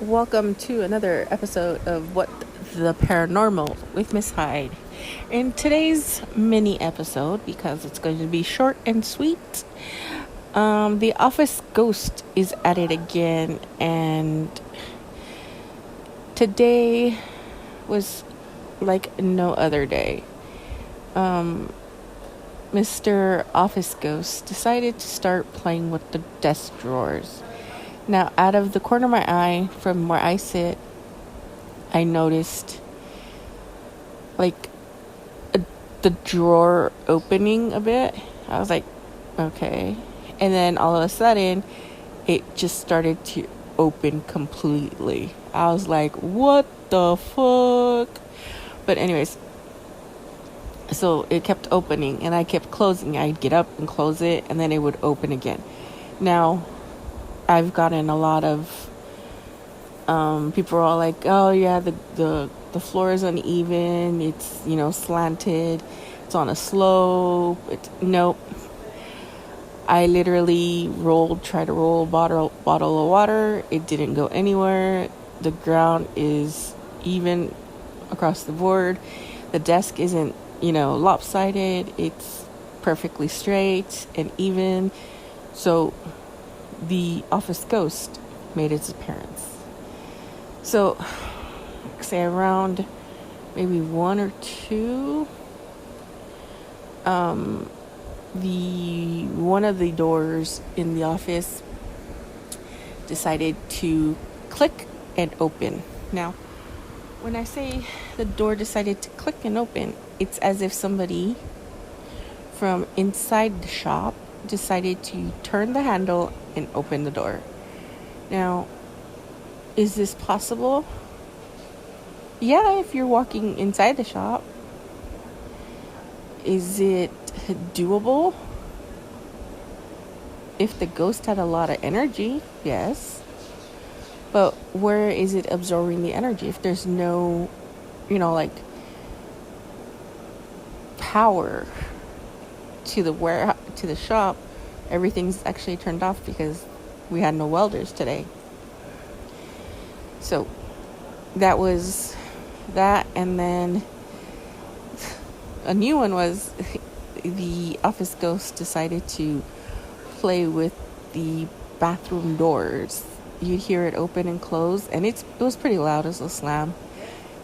Welcome to another episode of What the Paranormal with Miss Hyde. In today's mini episode, because it's going to be short and sweet, the office ghost is at it again, and today was like no other day. Mr. Office Ghost decided to start playing with the desk drawers. Now, out of the corner of my eye, from where I sit, I noticed the drawer opening a bit. I was like, okay. And then all of a sudden, it just started to open completely. I was like, what the fuck? But anyways, so it kept opening and I kept closing. I'd get up and close it and then it would open again. Now, I've gotten a lot of people are all like, oh yeah, the floor is uneven, it's slanted, it's on a slope. Nope. I literally tried to roll a bottle of water. It didn't go anywhere. The ground is even across the board. The desk isn't lopsided. It's perfectly straight and even. So the office ghost made its appearance. So, say around maybe 1 or 2, one of the doors in the office decided to click and open. Now, when I say the door decided to click and open, it's as if somebody from inside the shop decided to turn the handle and open the door. Now, is this possible? Yeah, if you're walking inside the shop. Is it doable? If the ghost had a lot of energy, yes. But where is it absorbing the energy? If there's no, power to the shop, everything's actually turned off because we had no welders today. So that was that, and then a new one was the office ghost decided to play with the bathroom doors. You'd hear it open and close, and it was pretty loud as a slam,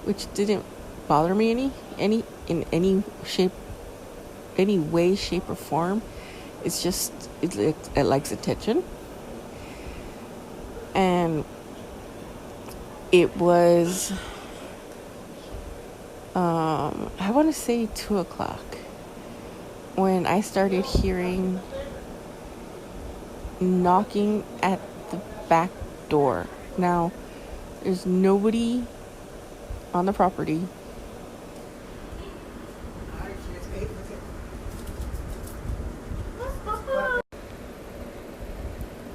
which didn't bother me in any way, shape, or form. It's just it likes attention. And it was I want to say 2:00 when I started hearing knocking at the back door. Now, there's nobody on the property.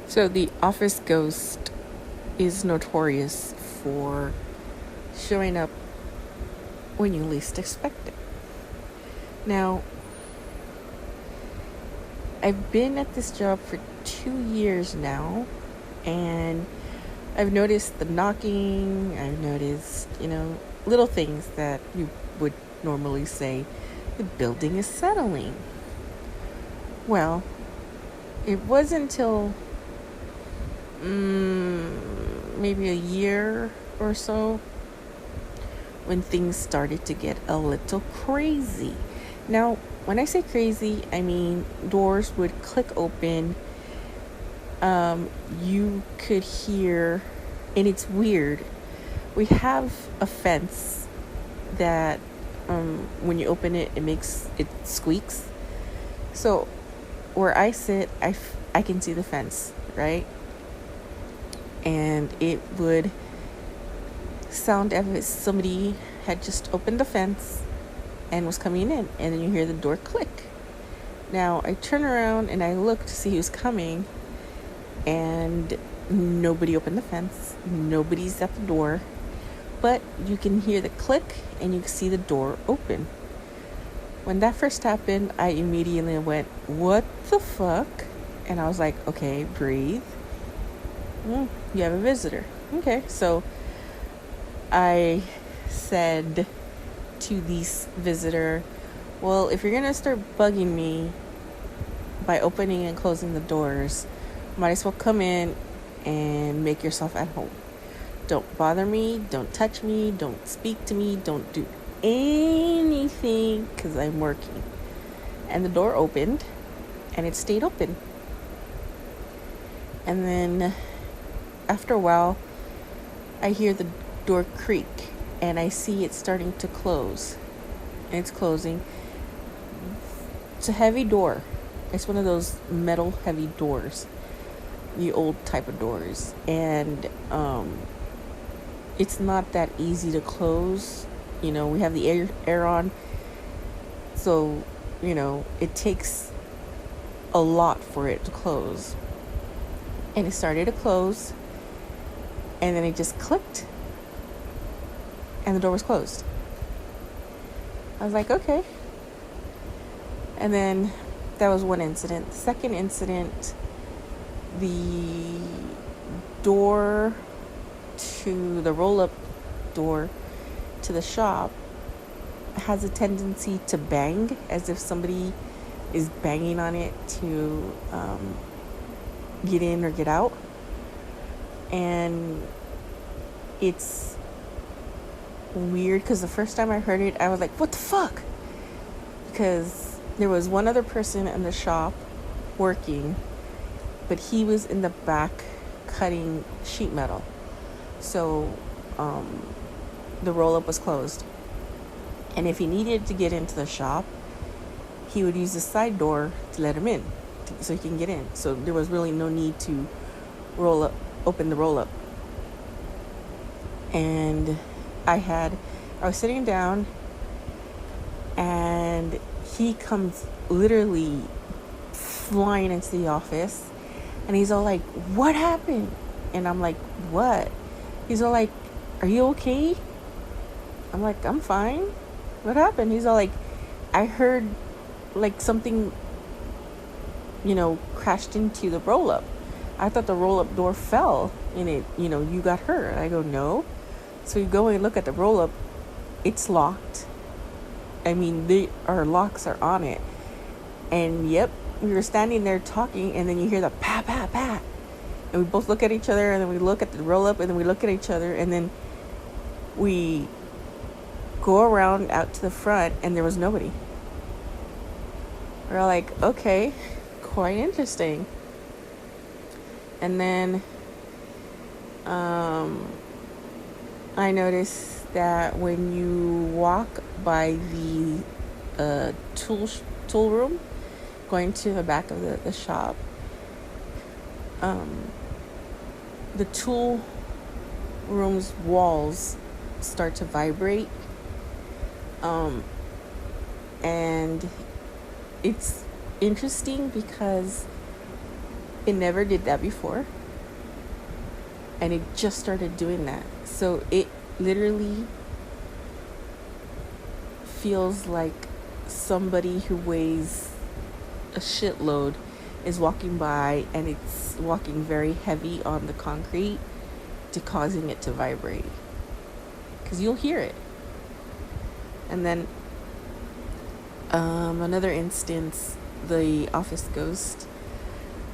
So the office ghost is notorious for showing up when you least expect it. Now, I've been at this job for 2 years now, and I've noticed the knocking. I've noticed, little things that you would normally say the building is settling. Well, it wasn't until maybe a year or so when things started to get a little crazy. Now, when I say crazy, I mean doors would click open. You could hear, and it's weird. We have a fence that when you open it, it squeaks. So where I sit, I can see the fence, right? And it would sound as if somebody had just opened the fence and was coming in, and then you hear the door click. Now, I turn around and I look to see who's coming, and nobody opened the fence. Nobody's at the door, but you can hear the click and you can see the door open. When that first happened, I immediately went, what the fuck? And I was like, okay, breathe. You have a visitor. okay. So I said to this visitor, well, if you're going to start bugging me by opening and closing the doors, might as well come in and make yourself at home. Don't bother me, don't touch me, don't speak to me, don't do anything because I'm working. And the door opened and it stayed open. And then after a while, I hear the door creak and I see it starting to close. And it's closing. It's a heavy door. It's one of those metal heavy doors, the old type of doors. And it's not that easy to close. You know, we have the air on. So, you know, it takes a lot for it to close. And it started to close. And then it just clicked. And the door was closed. I was like, okay. And then that was one incident. The second incident, the door to the roll-up door to the shop has a tendency to bang, as if somebody is banging on it to get in or get out. And it's weird because the first time I heard it, I was like, what the fuck? Because there was one other person in the shop working, but he was in the back cutting sheet metal. So the roll-up was closed. And if he needed to get into the shop, he would use the side door to let him in, so he can get in. So there was really no need to open the roll-up. And I was sitting down, and he comes literally flying into the office, and he's all like, what happened? And I'm like, what? He's all like, are you okay? I'm like, I'm fine. What happened? He's all like, I heard like something, you know, crashed into the roll-up. I thought the roll-up door fell and it, you know, you got hurt. I go, no. So you go and look at the roll-up. It's locked. I mean, our locks are on it. And yep, we were standing there talking, and then you hear the pat, pat, pat. And we both look at each other, and then we look at the roll-up, and then we look at each other, and then we go around out to the front, and there was nobody. We're all like, okay, quite interesting. And then I noticed that when you walk by the tool room, going to the back of the shop, the tool room's walls start to vibrate, and it's interesting because it never did that before, and it just started doing that. So it literally feels like somebody who weighs a shitload is walking by, and it's walking very heavy on the concrete to causing it to vibrate, because you'll hear it. And then another instance, the office ghost.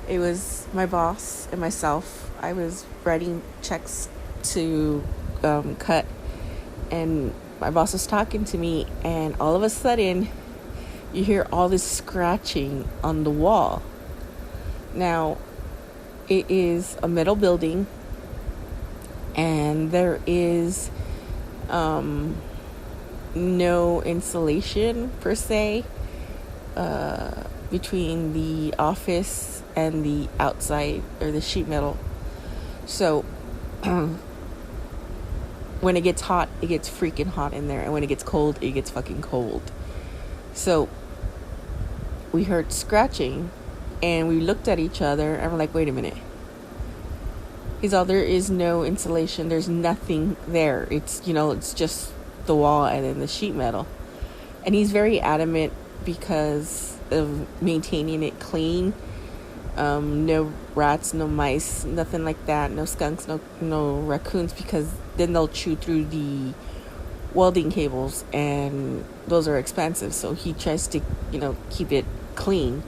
It was my boss and myself. I was writing checks to cut, and my boss was talking to me, and all of a sudden you hear all this scratching on the wall. Now, it is a metal building, and there is no insulation per se between the office and the outside, or the sheet metal. So when it gets hot, it gets freaking hot in there, and when it gets cold, it gets fucking cold. So we heard scratching, and we looked at each other, and we're like, wait a minute. He's all, there is no insulation, there's nothing there. It's, you know, it's just the wall and then the sheet metal. And he's very adamant because of maintaining it clean. No rats, no mice, nothing like that. No skunks, no raccoons, because then they'll chew through the welding cables, and those are expensive. So he tries to, keep it clean.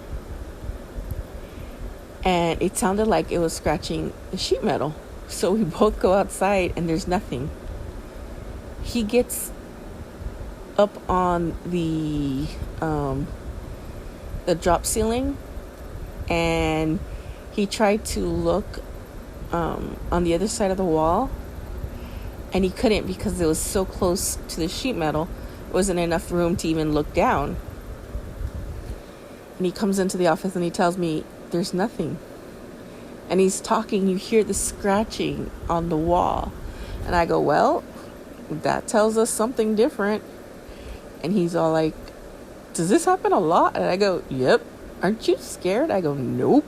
And it sounded like it was scratching the sheet metal. So we both go outside, and there's nothing. He gets up on the drop ceiling, and he tried to look on the other side of the wall, and he couldn't because it was so close to the sheet metal. There wasn't enough room to even look down. And he comes into the office and he tells me there's nothing. And he's talking, you hear the scratching on the wall. And I go, well, that tells us something different. And he's all like, does this happen a lot? And I go, yep. Aren't you scared? I go, nope.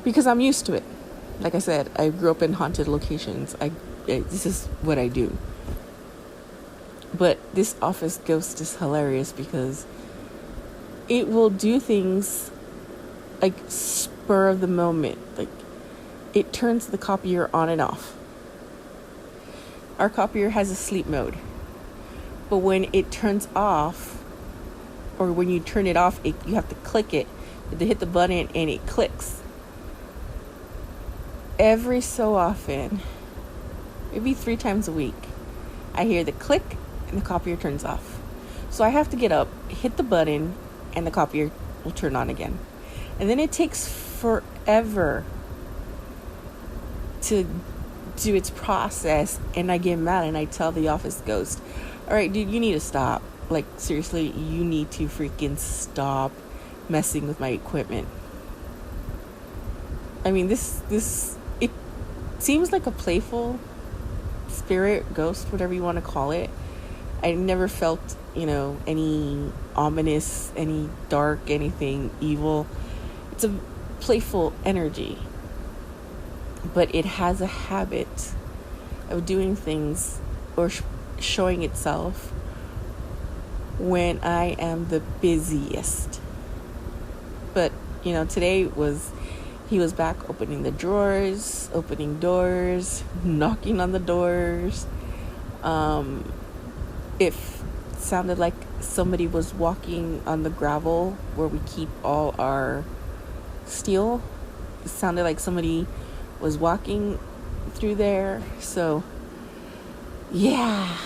Because I'm used to it. Like I said, I grew up in haunted locations. This is what I do. But this office ghost is hilarious because it will do things like spur of the moment. Like, it turns the copier on and off. Our copier has a sleep mode. But when it turns off, or when you turn it off, you have to click it. You have to hit the button and it clicks. Every so often, maybe 3 times a week, I hear the click and the copier turns off. So I have to get up, hit the button, and the copier will turn on again. And then it takes forever to do its process, and I get mad and I tell the office ghost, all right, dude, you need to stop. Like, seriously, you need to freaking stop messing with my equipment. I mean, it seems like a playful spirit, ghost, whatever you want to call it. I never felt, any ominous, any dark, anything evil. It's a playful energy. But it has a habit of doing things or showing itself when I am the busiest. But, today he was back opening the drawers, opening doors, knocking on the doors. It sounded like somebody was walking on the gravel where we keep all our steel. It sounded like somebody was walking through there. So, yeah.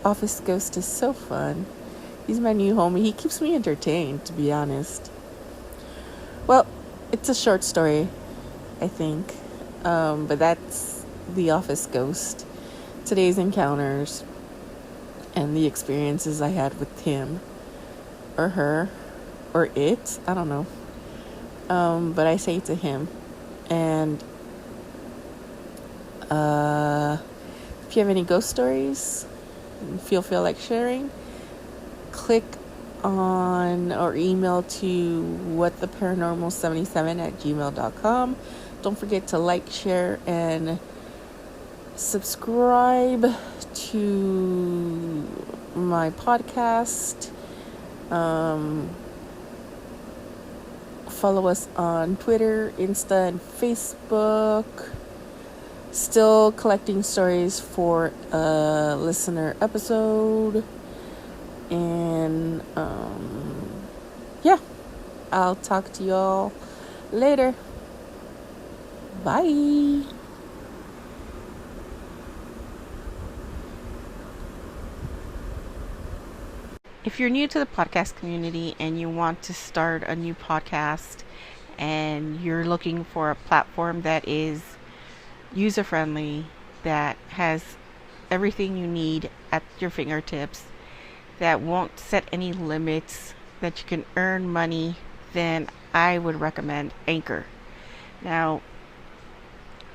Office Ghost is so fun. He's my new homie. He keeps me entertained, to be honest. Well, it's a short story, I think. But that's the Office Ghost. Today's encounters and the experiences I had with him or her or it. I don't know. But I say to him. And if you have any ghost stories, feel like sharing, click on or email to whattheparanormal77@gmail.com. Don't forget to like, share, and subscribe to my podcast. Follow us on Twitter, Insta, and Facebook. Still collecting stories for a listener episode. And yeah, I'll talk to y'all later. Bye. If you're new to the podcast community and you want to start a new podcast and you're looking for a platform that is user-friendly, that has everything you need at your fingertips, that won't set any limits, that you can earn money, then I would recommend Anchor. Now,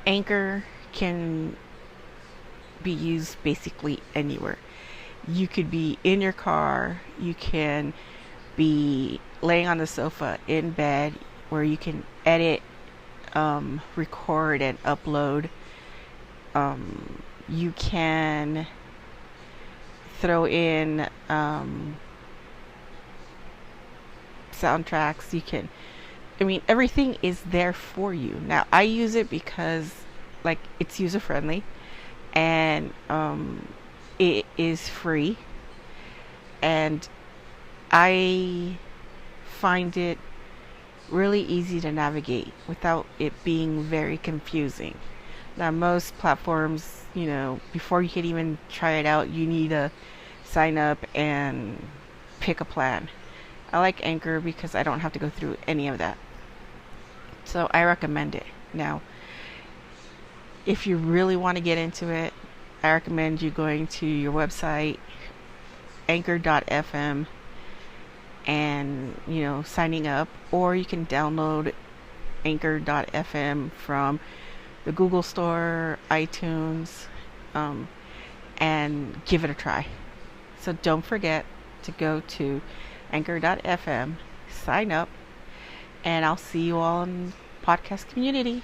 Anchor can be used basically anywhere. You could be in your car, you can be laying on the sofa in bed, where you can edit, record, and upload. You can throw in soundtracks, you can I mean, everything is there for you. Now, I use it because, like, it's user friendly, and it is free, and I find it really easy to navigate without it being very confusing. Now, most platforms, before you can even try it out, you need to sign up and pick a plan. I like Anchor because I don't have to go through any of that. So I recommend it. Now, if you really want to get into it, I recommend you going to your website, anchor.fm, and signing up, or you can download anchor.fm from the Google Store, iTunes, and give it a try. So don't forget to go to anchor.fm, sign up, and I'll see you all in podcast community.